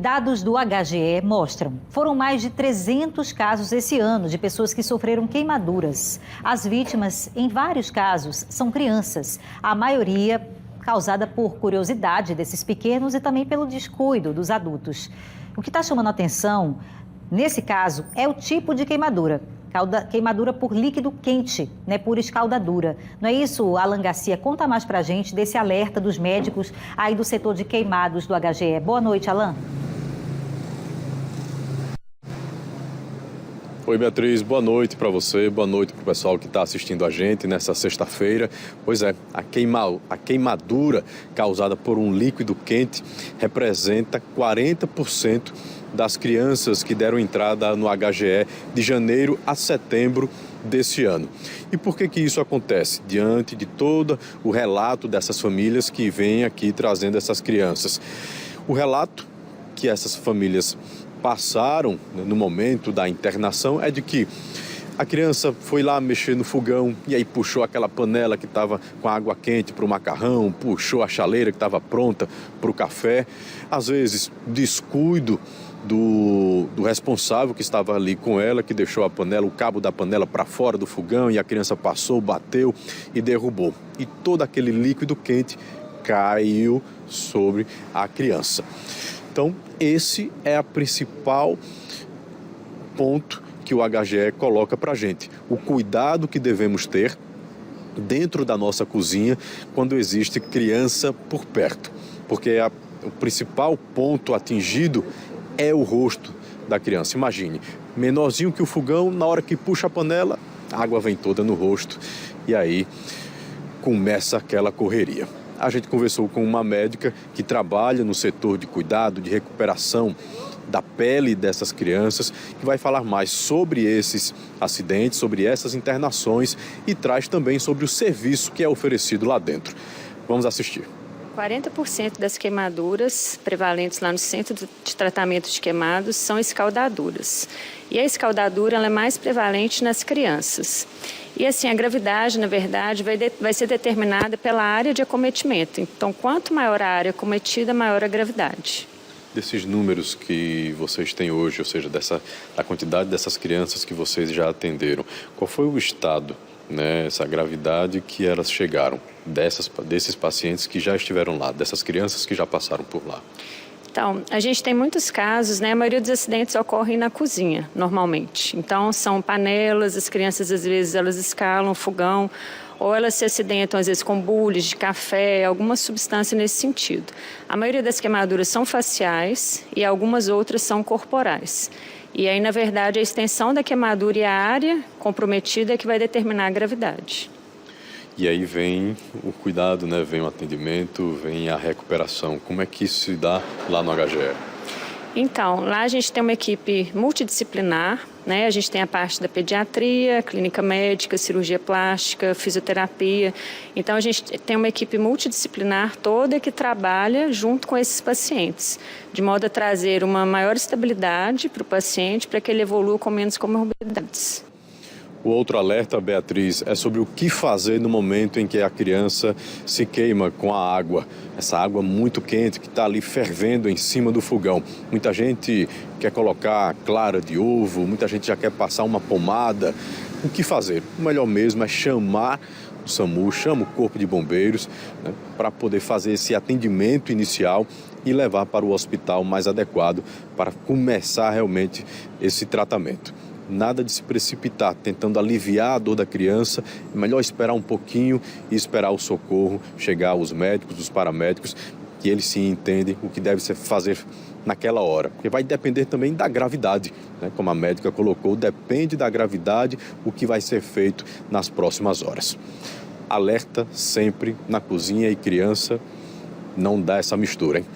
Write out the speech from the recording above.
Dados do HGE mostram, foram mais de 300 casos esse ano de pessoas que sofreram queimaduras. As vítimas, em vários casos, são crianças, a maioria causada por curiosidade desses pequenos e também pelo descuido dos adultos. O que está chamando a atenção, nesse caso, é o tipo de queimadura. Queimadura por líquido quente, né, por escaldadura. Não é isso, Alan Garcia? Conta mais pra gente desse alerta dos médicos aí do setor de queimados do HGE. Boa noite, Alan. Oi, Beatriz, boa noite para você, boa noite para o pessoal que está assistindo a gente nessa sexta-feira. Pois é, a queimadura causada por um líquido quente representa 40% das crianças que deram entrada no HGE de janeiro a setembro desse ano. E por que isso acontece? Diante de todo o relato dessas famílias que vêm aqui trazendo essas crianças. O relato que essas famílias passaram no momento da internação é de que a criança foi lá mexer no fogão e aí puxou aquela panela que estava com água quente para o macarrão, puxou a chaleira que estava pronta para o café. Às vezes, descuido do responsável que estava ali com ela, que deixou a panela, o cabo da panela para fora do fogão e a criança passou, bateu e derrubou. E todo aquele líquido quente caiu sobre a criança. Então, esse é o principal ponto que o HGE coloca para a gente. O cuidado que devemos ter dentro da nossa cozinha quando existe criança por perto. Porque o principal ponto atingido é o rosto da criança. Imagine, menorzinho que o fogão, na hora que puxa a panela, a água vem toda no rosto e aí começa aquela correria. A gente conversou com uma médica que trabalha no setor de cuidado, de recuperação da pele dessas crianças, que vai falar mais sobre esses acidentes, sobre essas internações e traz também sobre o serviço que é oferecido lá dentro. Vamos assistir. 40% das queimaduras prevalentes lá no Centro de Tratamento de Queimados são escaldaduras. E a escaldadura ela é mais prevalente nas crianças. E assim, a gravidade, na verdade, vai ser determinada pela área de acometimento. Então, quanto maior a área acometida, maior a gravidade. Desses números que vocês têm hoje, ou seja, da quantidade dessas crianças que vocês já atenderam, qual foi o estado, né, essa gravidade que elas chegaram, desses pacientes que já estiveram lá, dessas crianças que já passaram por lá? Então, a gente tem muitos casos, né? A maioria dos acidentes ocorrem na cozinha, normalmente. Então, são panelas, as crianças, às vezes, elas escalam o fogão, ou elas se acidentam, às vezes, com bules de café, alguma substância nesse sentido. A maioria das queimaduras são faciais e algumas outras são corporais. E aí, na verdade, a extensão da queimadura e a área comprometida é que vai determinar a gravidade. E aí vem o cuidado, né? Vem o atendimento, vem a recuperação. Como é que isso se dá lá no HGE? Então, lá a gente tem uma equipe multidisciplinar, né? A gente tem a parte da pediatria, clínica médica, cirurgia plástica, fisioterapia. Então, a gente tem uma equipe multidisciplinar toda que trabalha junto com esses pacientes, de modo a trazer uma maior estabilidade para o paciente, para que ele evolua com menos comorbidades. O outro alerta, Beatriz, é sobre o que fazer no momento em que a criança se queima com a água. Essa água muito quente que está ali fervendo em cima do fogão. Muita gente quer colocar clara de ovo, muita gente já quer passar uma pomada. O que fazer? O melhor mesmo é chamar o SAMU, chama o Corpo de Bombeiros, né, para poder fazer esse atendimento inicial e levar para o hospital mais adequado para começar realmente esse tratamento. Nada de se precipitar, tentando aliviar a dor da criança. É melhor esperar um pouquinho e esperar o socorro chegar, os médicos, os paramédicos, que eles sim entendem o que deve ser fazer naquela hora. Porque vai depender também da gravidade, né? Como a médica colocou, depende da gravidade o que vai ser feito nas próximas horas. Alerta sempre na cozinha e criança, não dá essa mistura, hein?